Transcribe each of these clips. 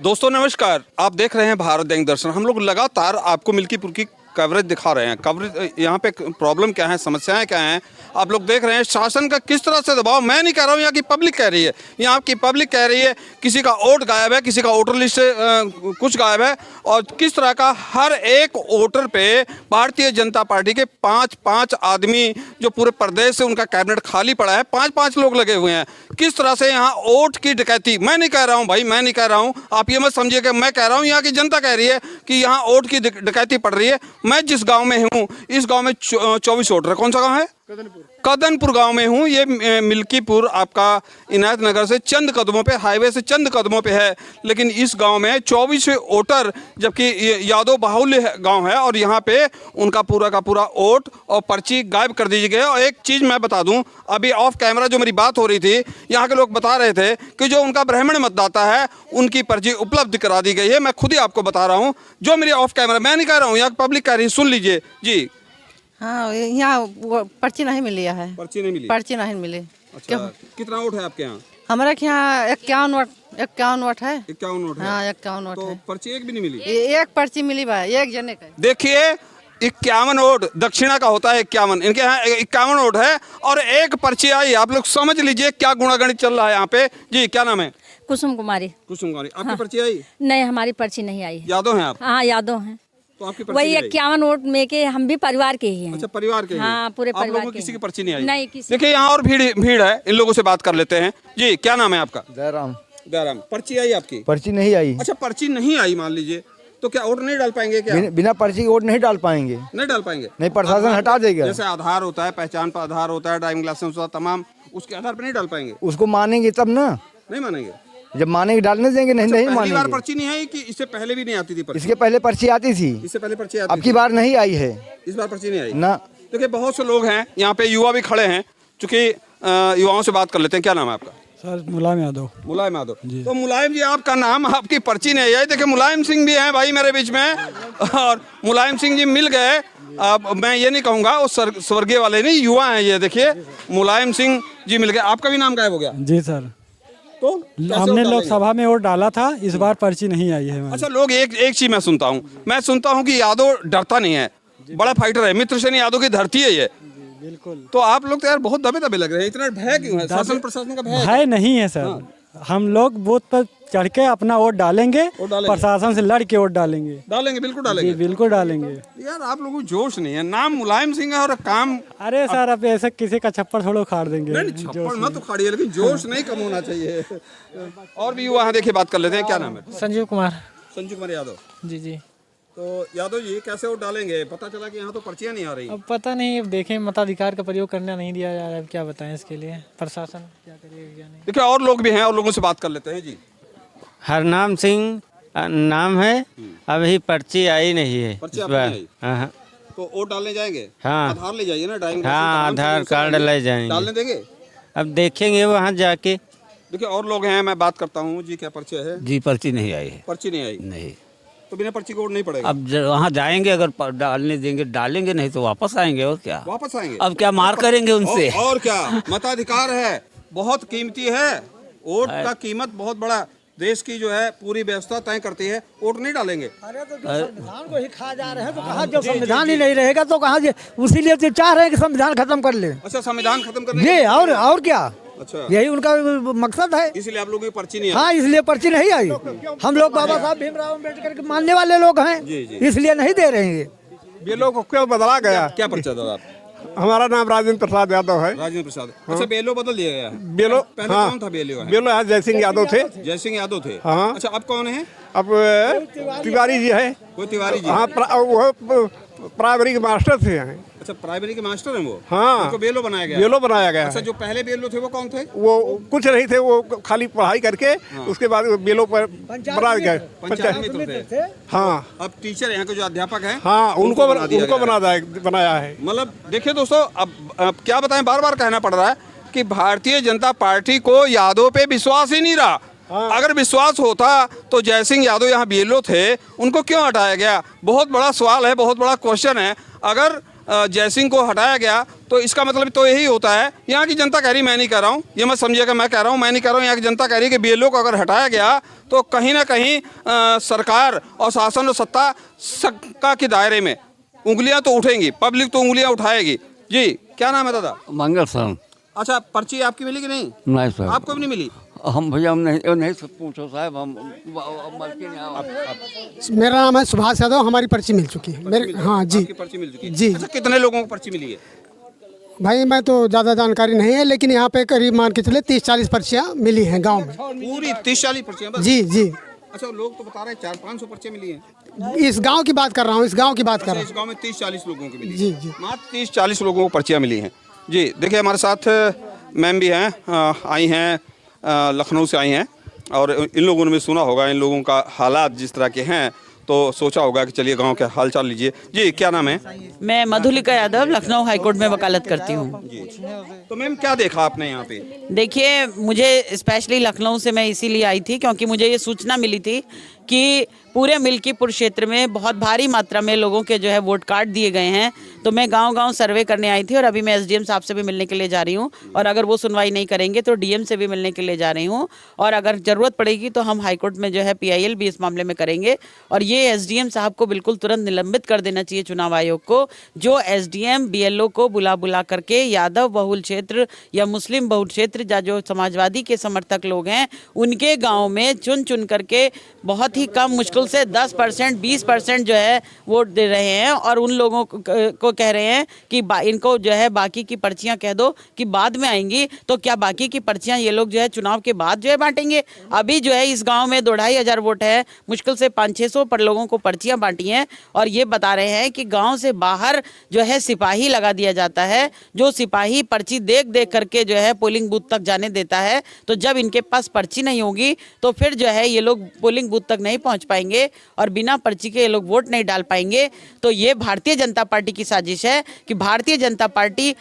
दोस्तों नमस्कार, आप देख रहे हैं भारत दैनिक दर्शन। हम लोग लगातार आपको मिल्कीपुर की कवरेज दिखा रहे हैं। कवरेज यहाँ पे प्रॉब्लम क्या है, समस्याएं क्या हैं, आप लोग देख रहे हैं। शासन का किस तरह से दबाव, मैं नहीं कह रहा हूँ, यहाँ की पब्लिक कह रही है। यहाँ की पब्लिक कह रही है किसी का वोट गायब है, किसी का वोटर लिस्ट से कुछ गायब है, और किस तरह का हर एक वोटर पे भारतीय जनता पार्टी के पाँच आदमी जो पूरे प्रदेश से उनका कैबिनेट खाली पड़ा है, पाँच लोग लगे हुए हैं। किस तरह से यहाँ वोट की डकैती, मैं नहीं कह रहा हूँ भाई, मैं नहीं कह रहा हूँ, आप ये मत समझिए कि मैं कह रहा हूँ, यहाँ की जनता कह रही है कि यहाँ वोट की डकैती पड़ रही है। मैं जिस गांव में हूँ, इस गांव में 24 वोटर है। कौन सा गांव है? कदनपुर गांव में हूँ। ये मिल्कीपुर आपका इनायत नगर से चंद कदमों पे, हाईवे से चंद कदमों पे है, लेकिन इस गांव में 24 वोटर, जबकि यादव बाहुल्य गांव है, और यहाँ पे उनका पूरा का पूरा वोट और पर्ची गायब कर दी गई। और एक चीज़ मैं बता दूं, अभी ऑफ कैमरा जो मेरी बात हो रही थी, यहाँ के लोग बता रहे थे कि जो उनका ब्राह्मण मतदाता है उनकी पर्ची उपलब्ध करा दी गई है। मैं खुद ही आपको बता रहा हूँ, जो मेरी ऑफ कैमरा, मैं नहीं कह रहा हूँ, यहाँ पब्लिक कह रही है, सुन लीजिए जी। हाँ, यहाँ वो पर्ची नहीं मिली है। पर्ची नहीं मिली? पर्ची नहीं मिली। अच्छा, कितना वोट है आपके यहाँ? हमारे यहाँ 51 वोट है। 51 वोट है। हाँ, 51 वोट तो है। पर्ची एक भी नहीं मिली? एक पर्ची मिली भाई, एक जने का। देखिए 51 वोट दक्षिणा का होता है, 51, इनके यहाँ 51 वोट है और एक पर्ची आई। आप लोग समझ लीजिए क्या गुणागणित चल रहा है यहाँ पे। जी क्या नाम है? कुसुम कुमारी। कुसुम कुमारी, आपकी पर्ची आई? नहीं, हमारी पर्ची नहीं आई। यादव हैं आप? हाँ, यादव हैं। तो आपकी पर्ची वही 51 वोट में के हम भी परिवार के ही हैं। अच्छा, परिवार के? हाँ, पूरे आप परिवार लोगों को किसी की पर्ची नहीं आई? नहीं, किसी। देखिए यहाँ और भीड़ है, इन लोगों से बात कर लेते हैं। जी क्या नाम है आपका? जयराम। जयराम, पर्ची आई आपकी? पर्ची नहीं आई। अच्छा, पर्ची नहीं आई, मान लीजिए, तो क्या वोट नहीं डाल पाएंगे क्या? बिना पर्ची के वोट नहीं डाल पाएंगे। नहीं डाल पाएंगे? नहीं, प्रशासन हटा देगा। जैसे आधार होता है, पहचान पर आधार होता है, ड्राइविंग लाइसेंस होता है, तमाम उसके आधार पर नहीं डाल पाएंगे? उसको मानेंगे तब ना। नहीं मानेंगे? जब मानेंगे डालने देंगे, नहीं नहीं पहली बार मानेंगे। पर्ची नहीं आई कि इससे पहले भी नहीं आती थी पर्ची? इसके पहले पर्ची आती थी। इससे पहले पर्ची आती अब की बार नहीं आई है। इस बार पर्ची नहीं आई ना। देखिए बहुत से लोग हैं यहाँ पे, युवा भी खड़े हैं, चूंकि युवाओं से बात कर लेते हैं। क्या नाम है आपका? सर मुलायम यादव। मुलायम यादव। तो मुलायम जी, आपका नाम, आपकी पर्ची नहीं आई। देखिए मुलायम सिंह भी हैं भाई मेरे बीच में, और मुलायम सिंह जी मिल गए। अब मैं ये नहीं कहूँगा वो स्वर्गीय वाले नहीं, युवा हैं ये। देखिए मुलायम सिंह जी मिल गए। आपका भी नाम गायब हो गया? जी सर, तो हमने लोकसभा में वोट डाला था, इस बार पर्ची नहीं आई है। अच्छा, लोग एक चीज मैं सुनता हूँ कि यादव डरता नहीं है, बड़ा फाइटर है, मित्र सेन यादव की धरती है ये। बिल्कुल। तो आप लोग तो यार बहुत दबे लग रहे हैं, इतना भय क्यों है? शासन प्रशासन का भय नहीं है सर। हम लोग बूथ पर चढ़ के अपना वोट डालेंगे, प्रशासन से लड़ के वोट डालेंगे। बिल्कुल डालेंगे। बिल्कुल डालेंगे। यार आप लोगों को जोश नहीं है। नाम मुलायम सिंह है और काम। अरे सर, अब ऐसे किसी का छप्पर थोड़ा उखाड़ देंगे। नहीं, छप्पर मत उखाड़िए, लेकिन जोश नहीं कम होना चाहिए। और भी युवा, देखिए बात कर लेते हैं। क्या नाम है? संजीव कुमार। संजीव कुमार यादव जी जी। तो यादव जी कैसे वोट डालेंगे? पता चला कि यहाँ तो पर्चियाँ नहीं आ रही। अब पता नहीं, अब देखें, मताधिकार का प्रयोग करना नहीं दिया जा रहा है। अब क्या बताएं इसके लिए, प्रशासन क्या करेगा क्या नहीं। देखिए और लोग भी हैं, और लोगों से बात कर लेते हैं। जी हरनाम सिंह नाम है। अभी पर्ची आई नहीं है पर्ची इस आपकी बार। नहीं आई? हाँ, तो वोट डालने जाएंगे? हाँ। आधार ले जाइए ना, ड्राइविंग हाँ, लाइसेंस, आधार कार्ड ले जाएंगे। डालने देंगे? अब देखेंगे वहाँ जाके। देखिए और लोग हैं, मैं बात करता हूँ। जी क्या पर्ची है? जी पर्ची नहीं आई है। पर्ची नहीं आई? नहीं। तो बिना पर्ची को वोट नहीं पड़ेगा? अब वहाँ जाएंगे, अगर डालने देंगे डालेंगे, नहीं तो वापस आएंगे। और क्या वापस आएंगे? अब क्या मार करेंगे उनसे? और क्या, मताधिकार है, बहुत कीमती है। वोट का कीमत बहुत बड़ा, देश की जो है पूरी व्यवस्था तय करती है। वोट नहीं डालेंगे? अरे तो संविधान को ही खा जा रहे हैं, तो कहाँ, जो संविधान ही नहीं रहेगा तो कहाँ, उसीलिए तो चाह रहे हैं कि संविधान खत्म कर ले। अच्छा, संविधान खत्म करने ये और क्या? अच्छा, यही उनका मकसद है। इसलिए आप लोगों की पर्ची नहीं आई? हाँ, इसलिए पर्ची नहीं आई। हम लोग बाबा साहब भीमराव अम्बेडकर के मानने वाले लोग हैं, इसलिए नहीं दे रहे हैं। बेलो को क्यों बदला गया? क्या पर्चा था? हमारा नाम राजेंद्र प्रसाद यादव है। राजेंद्र प्रसाद। अच्छा, बेलो बदल दिया गया? बेलो पहले हाँ, कौन था? बेलो बेलो जय सिंह यादव थे। जय सिंह यादव थे? हाँ। अच्छा, अब कौन है? अब तिवारी जी है। कोई तिवारी जी? हाँ, वो प्राइमरी के मास्टर थे। अच्छा, प्राइमरी के मास्टर हैं वो? हाँ, उनको बेलो बनाया गया? बेलो बनाया गया। अच्छा, जो पहले बेलो थे वो कौन थे? वो कुछ नहीं थे, वो खाली पढ़ाई करके उसके बाद बेलो पर बना गए। पंचायत मित्र थे? हाँ। अब टीचर यहाँ के जो अध्यापक हैं, हाँ, उनको बनाया है। मतलब देखिए दोस्तों, अब क्या बताएं, बार बार कहना पड़ रहा है कि भारतीय जनता पार्टी को यादव पे विश्वास ही नहीं रहा। अगर विश्वास होता तो जय सिंह यादव यहाँ बीएलओ थे, उनको क्यों हटाया गया? बहुत बड़ा सवाल है, बहुत बड़ा क्वेश्चन है। अगर जय सिंह को हटाया गया तो इसका मतलब तो यही होता है, यहाँ की जनता कह रही, मैं नहीं कह रहा हूँ, ये मत समझिएगा मैं कह रहा हूँ, मैं नहीं कह रहा हूँ, यहाँ की जनता कह रही है कि बीएलओ को अगर हटाया गया तो कहीं ना कहीं सरकार और शासन और सत्ता के दायरे में उंगलियां तो उठेंगी, पब्लिक तो उंगलियां उठाएगी। जी क्या नाम है दादा? मंगल सर। अच्छा, पर्ची आपकी मिली कि नहीं? नहीं सर, आपको भी नहीं मिली? हम भैया हम नहीं पूछो साहब, हम मेरा नाम है सुभाष यादव, हमारी पर्ची मिल चुकी है मेरे। हाँ जी, आपकी पर्ची मिल चुकी है? जी। अच्छा, कितने लोगों को पर्ची मिली है? भाई मैं तो ज़्यादा जानकारी नहीं है, लेकिन यहाँ पे करीब मान के चले 30-40 पर्चियाँ मिली हैं गांव में। पूरी 30-40 पर्चियां बस? जी जी। अच्छा, लोग तो बता रहे हैं 400-500 पर्चियां मिली हैं। इस गांव की बात कर रहा हूँ, इस गांव की बात कर रहा इस गांव में 30-40 लोगों की मिली? जी जी। मात्र 30-40 लोगों को पर्चियां मिली हैं। जी देखिए, हमारे साथ मैम भी हैं, आई हैं, लखनऊ से आई हैं, और इन लोगों ने भी सुना होगा इन लोगों का हालात जिस तरह के हैं, तो सोचा होगा कि चलिए गांव के हालचाल लीजिए। जी क्या नाम है? मैं मधुलिका यादव, लखनऊ हाईकोर्ट में वकालत करती हूँ। तो मैम क्या देखा आपने यहाँ पे? देखिए, मुझे स्पेशली लखनऊ से मैं इसीलिए आई थी क्योंकि मुझे ये सूचना मिली थी कि पूरे मिल्कीपुर क्षेत्र में बहुत भारी मात्रा में लोगों के जो है वोट कार्ड दिए गए हैं। तो मैं गांव-गांव सर्वे करने आई थी और अभी मैं एसडीएम साहब से भी मिलने के लिए जा रही हूं, और अगर वो सुनवाई नहीं करेंगे तो डीएम से भी मिलने के लिए जा रही हूं, और अगर ज़रूरत पड़ेगी तो हम हाईकोर्ट में जो है पीआईएल भी इस मामले में करेंगे। और ये एसडीएम साहब को बिल्कुल तुरंत निलंबित कर देना चाहिए चुनाव आयोग को, जो एसडीएम बीएलओ को बुला करके यादव बहुल क्षेत्र या मुस्लिम बहुल क्षेत्र या जो समाजवादी के समर्थक लोग हैं उनके गाँव में चुन करके बहुत ही कम, मुश्किल से 10% 20% जो है वोट दे रहे हैं, और उन लोगों को कह रहे हैं कि इनको जो है बाकी की पर्चियां कह दो कि बाद में आएंगी। तो क्या बाकी की पर्चियां ये लोग जो है चुनाव के बाद जो है बांटेंगे? अभी जो है इस गांव में 2-2,500 वोट है, मुश्किल से 500-600 पर लोगों को पर्चियां बांटी हैं, और ये बता रहे हैं कि गाँव से बाहर जो है सिपाही लगा दिया जाता है, जो सिपाही पर्ची देख करके जो है पोलिंग बूथ तक जाने देता है। तो जब इनके पास पर्ची नहीं होगी तो फिर जो है ये लोग पोलिंग बूथ तक नहीं पहुंच पाएंगे और बिना पर्ची के ये लोग वोट नहीं डाल पाएंगे। तो ये भारतीय जनता पार्टी की साजिश है कि भारतीय जनता पार्टी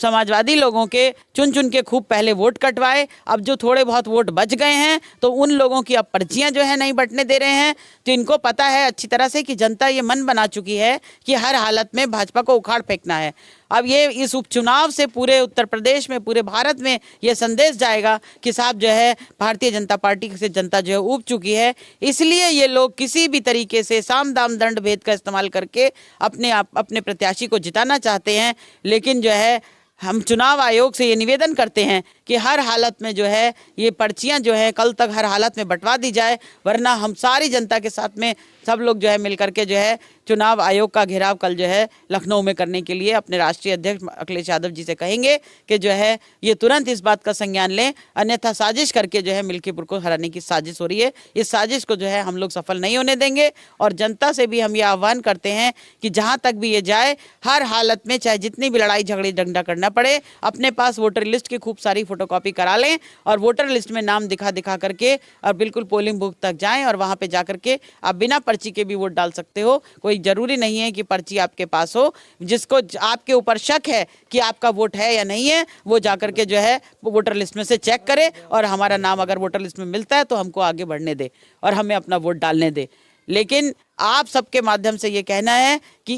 समाजवादी लोगों के चुन के खूब पहले वोट कटवाए। अब जो थोड़े बहुत वोट बच गए हैं तो उन लोगों की अब पर्चियां जो है नहीं बंटने दे रहे हैं। तो इनको पता है अच्छी तरह से कि जनता ये मन बना चुकी है कि हर हालत में भाजपा को उखाड़ फेंकना है। अब ये इस उपचुनाव से पूरे उत्तर प्रदेश में, पूरे भारत में ये संदेश जाएगा कि साहब जो है भारतीय जनता पार्टी से जनता जो है ऊब चुकी है। इसलिए ये लोग किसी भी तरीके से साम दाम दंड भेद का इस्तेमाल करके अपने प्रत्याशी को जिताना चाहते हैं। लेकिन जो है हम चुनाव आयोग से ये निवेदन करते हैं कि हर हालत में जो है ये पर्चियां जो है कल तक हर हालत में बंटवा दी जाए, वरना हम सारी जनता के साथ में सब लोग जो है मिल करके जो है चुनाव आयोग का घेराव कल जो है लखनऊ में करने के लिए अपने राष्ट्रीय अध्यक्ष अखिलेश यादव जी से कहेंगे कि जो है ये तुरंत इस बात का संज्ञान लें, अन्यथा साजिश करके जो है मिल्कीपुर को हराने की साजिश हो रही है। इस साजिश को जो है हम लोग सफल नहीं होने देंगे, और जनता से भी हम ये आह्वान करते हैं कि जहाँ तक भी ये जाए हर हालत में, चाहे जितनी भी लड़ाई झगड़ी डंडा करना पड़े, अपने पास वोटर लिस्ट की खूब सारी फोटोकॉपी करा लें और वोटर लिस्ट में नाम दिखा करके और बिल्कुल पोलिंग बूथ तक जाएं, और वहाँ पे जा करके आप बिना पर्ची के भी वोट डाल सकते हो। कोई जरूरी नहीं है कि पर्ची आपके पास हो। जिसको आपके ऊपर शक है कि आपका वोट है या नहीं है, वो जा करके जो है वोटर लिस्ट में से चेक करे, और हमारा नाम अगर वोटर लिस्ट में मिलता है तो हमको आगे बढ़ने दे और हमें अपना वोट डालने दे। लेकिन आप सबके माध्यम से ये कहना है कि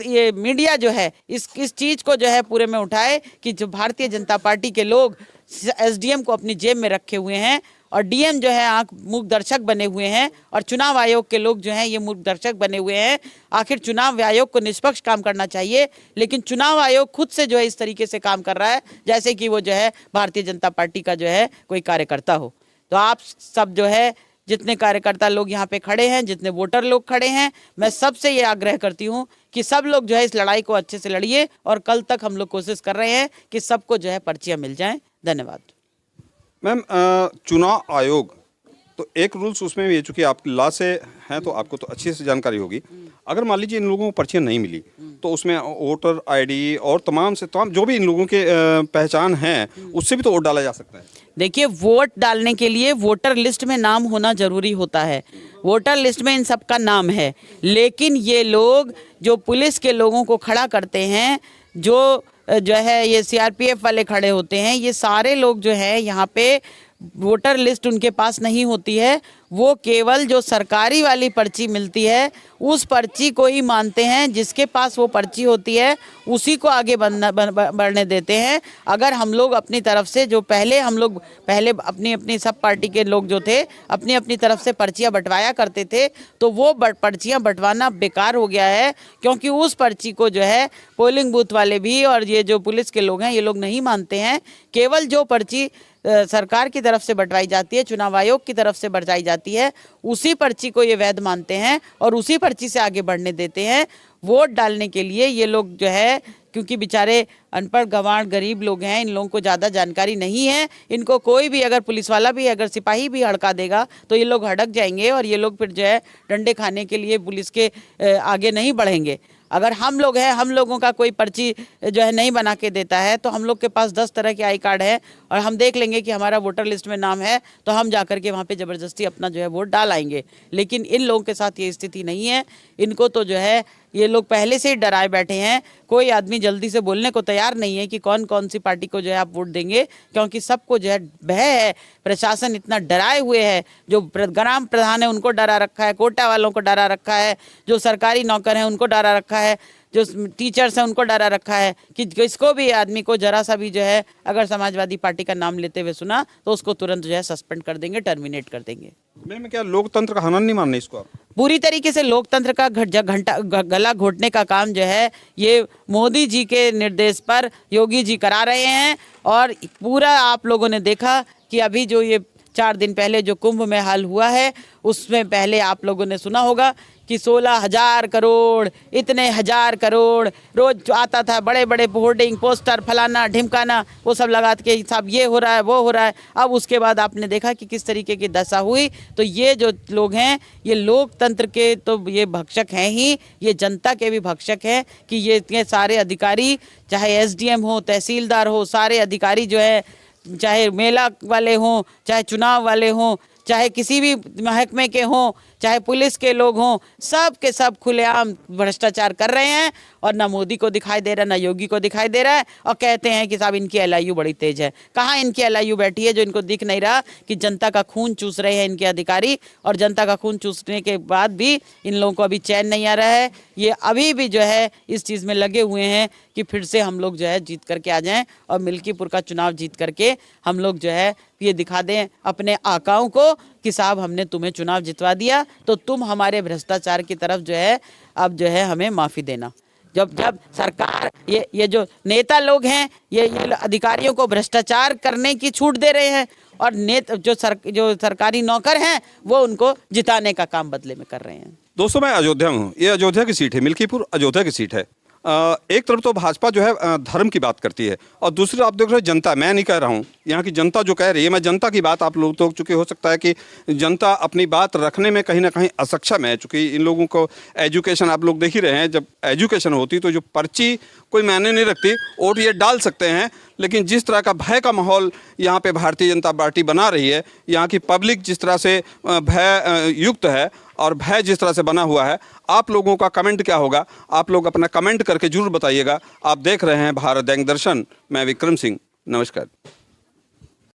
ये मीडिया जो है इस चीज़ को जो है पूरे में उठाए कि जो भारतीय जनता पार्टी के लोग एसडीएम को अपनी जेब में रखे हुए हैं और डीएम जो है आंख मूक दर्शक बने हुए हैं, और चुनाव आयोग के लोग जो हैं ये मूक दर्शक बने हुए हैं। आखिर चुनाव आयोग को निष्पक्ष काम करना चाहिए, लेकिन चुनाव आयोग खुद से जो है इस तरीके से काम कर रहा है जैसे कि वो जो है भारतीय जनता पार्टी का जो है कोई कार्यकर्ता हो। तो आप सब जो है जितने कार्यकर्ता लोग यहाँ पे खड़े हैं, जितने वोटर लोग खड़े हैं, मैं सबसे ये आग्रह करती हूँ कि सब लोग जो है इस लड़ाई को अच्छे से लड़िए, और कल तक हम लोग कोशिश कर रहे हैं कि सबको जो है पर्चियाँ मिल जाएं। धन्यवाद। मैम, चुनाव आयोग तो एक रूल्स उसमें भी है, चूँकि आप लॉ से हैं तो आपको तो अच्छी से जानकारी होगी। अगर मान लीजिए इन लोगों को पर्चियाँ नहीं मिली तो उसमें वोटर आईडी और तमाम जो भी इन लोगों के पहचान है उससे भी तो वोट डाला जा सकता है। देखिए, वोट डालने के लिए वोटर लिस्ट में नाम होना जरूरी होता है। वोटर लिस्ट में इन सब का नाम है, लेकिन ये लोग जो पुलिस के लोगों को खड़ा करते हैं, जो है ये सीआरपीएफ वाले खड़े होते हैं, ये सारे लोग जो है यहाँ पे वोटर लिस्ट उनके पास नहीं होती है, वो केवल जो सरकारी वाली पर्ची मिलती है उस पर्ची को ही मानते हैं। जिसके पास वो पर्ची होती है उसी को आगे बढ़ने देते हैं। अगर हम लोग अपनी तरफ से जो पहले अपनी अपनी सब पार्टी के लोग जो थे अपनी अपनी तरफ से पर्चियां बंटवाया करते थे, तो वो पर्चियां बंटवाना बेकार हो गया है, क्योंकि उस पर्ची को जो है पोलिंग बूथ वाले भी और ये जो पुलिस के लोग हैं ये लोग नहीं मानते हैं। केवल जो पर्ची सरकार की तरफ से बंटवाई जाती है, चुनाव आयोग की तरफ से बंटवाई जाती है, उसी पर्ची को ये वैध मानते हैं और उसी पर्ची से आगे बढ़ने देते हैं। वोट डालने के लिए ये लोग जो है, क्योंकि बेचारे अनपढ़ गंवार गरीब लोग हैं, इन लोगों को ज़्यादा जानकारी नहीं है। इनको कोई भी अगर पुलिस वाला भी अगर सिपाही भी हड़का देगा तो ये लोग हड़क जाएंगे और ये लोग फिर जो है डंडे खाने के लिए पुलिस के आगे नहीं बढ़ेंगे। अगर हम लोग हैं, हम लोगों का कोई पर्ची जो है नहीं बना के देता है तो हम लोग के पास 10 तरह के आई कार्ड है और हम देख लेंगे कि हमारा वोटर लिस्ट में नाम है तो हम जा कर के वहाँ पे ज़बरदस्ती अपना जो है वोट डाल आएंगे। लेकिन इन लोगों के साथ ये स्थिति नहीं है। इनको तो जो है ये लोग पहले से ही डराए बैठे हैं। कोई आदमी जल्दी से बोलने को तैयार नहीं है कि कौन कौन सी पार्टी को जो है आप वोट देंगे, क्योंकि सबको जो है भय है। प्रशासन इतना डराए हुए है, जो ग्राम प्रधान है उनको डरा रखा है, कोटा वालों को डरा रखा है, जो सरकारी नौकर हैं उनको डरा रखा है, जो टीचर्स हैं उनको डरा रखा है कि किसको भी आदमी को जरा सा भी जो है अगर समाजवादी पार्टी का नाम लेते हुए सुना तो उसको तुरंत जो है सस्पेंड कर देंगे, टर्मिनेट कर देंगे। मैम क्या लोकतंत्र का हनन नहीं मानना इसको आप? पूरी तरीके से लोकतंत्र का गला घोटने का काम जो है ये मोदी जी के निर्देश पर योगी जी करा रहे हैं। और पूरा आप लोगों ने देखा कि अभी जो ये 4 दिन पहले जो कुंभ में हाल हुआ है उसमें पहले आप लोगों ने सुना होगा कि 16,000 करोड़, इतने 1,000 करोड़ रोज आता था, बड़े बड़े होर्डिंग पोस्टर फलाना ढिमकाना वो सब लगा के साहब ये हो रहा है वो हो रहा है। अब उसके बाद आपने देखा कि किस तरीके की दशा हुई। तो ये जो लोग हैं ये लोकतंत्र के तो ये भक्षक हैं ही, ये जनता के भी भक्षक हैं कि ये इतने सारे अधिकारी, चाहे एसडीएम हो, तहसीलदार हो, सारे अधिकारी जो है, चाहे मेला वाले हों, चाहे चुनाव वाले हों, चाहे किसी भी महकमे के हों, चाहे पुलिस के लोग हों, सब के सब खुलेआम भ्रष्टाचार कर रहे हैं। और ना मोदी को दिखाई दे रहा है, ना योगी को दिखाई दे रहा है, और कहते हैं कि साहब इनकी एलआईयू बड़ी तेज है। कहाँ इनकी एलआईयू बैठी है जो इनको दिख नहीं रहा कि जनता का खून चूस रहे हैं इनके अधिकारी, और जनता का खून चूसने के बाद भी इन लोगों को अभी चैन नहीं आ रहा है। ये अभी भी जो है इस चीज़ में लगे हुए हैं कि फिर से हम लोग जो है जीत करके आ जाएं और मिल्कीपुर का चुनाव जीत करके हम लोग जो है ये दिखा दें अपने आकाओं को कि साहब हमने तुम्हें चुनाव जितवा दिया तो तुम हमारे भ्रष्टाचार की तरफ जो है अब जो है हमें माफ़ी देना। जब सरकार ये जो नेता लोग हैं ये अधिकारियों को भ्रष्टाचार करने की छूट दे रहे हैं और जो सरकारी नौकर हैं वो उनको जिताने का काम बदले में कर रहे हैं। दोस्तों मैं अयोध्या में हूँ, ये अयोध्या की सीट है, मिल्कीपुर अयोध्या की सीट है। एक तरफ तो भाजपा जो है धर्म की बात करती है और दूसरी आप देख रहे हो जनता, मैं नहीं कह रहा हूँ, यहाँ की जनता जो कह रही है, मैं जनता की बात आप लोग तो चूँकि हो सकता है कि जनता अपनी बात रखने में कहीं ना कहीं असक्षम है, चूँकि इन लोगों को एजुकेशन आप लोग देख ही रहे हैं, जब एजुकेशन होती तो जो पर्ची कोई मायने नहीं रखती, वोट ये डाल सकते हैं। लेकिन जिस तरह का भय का माहौल यहाँ पे भारतीय जनता पार्टी बना रही है, यहाँ की पब्लिक जिस तरह से भय युक्त है और भय जिस तरह से बना हुआ है, आप लोगों का कमेंट क्या होगा? आप लोग अपना कमेंट करके जरूर बताइएगा। आप देख रहे हैं भारत दैनिक दर्शन, मैं विक्रम सिंह, नमस्कार।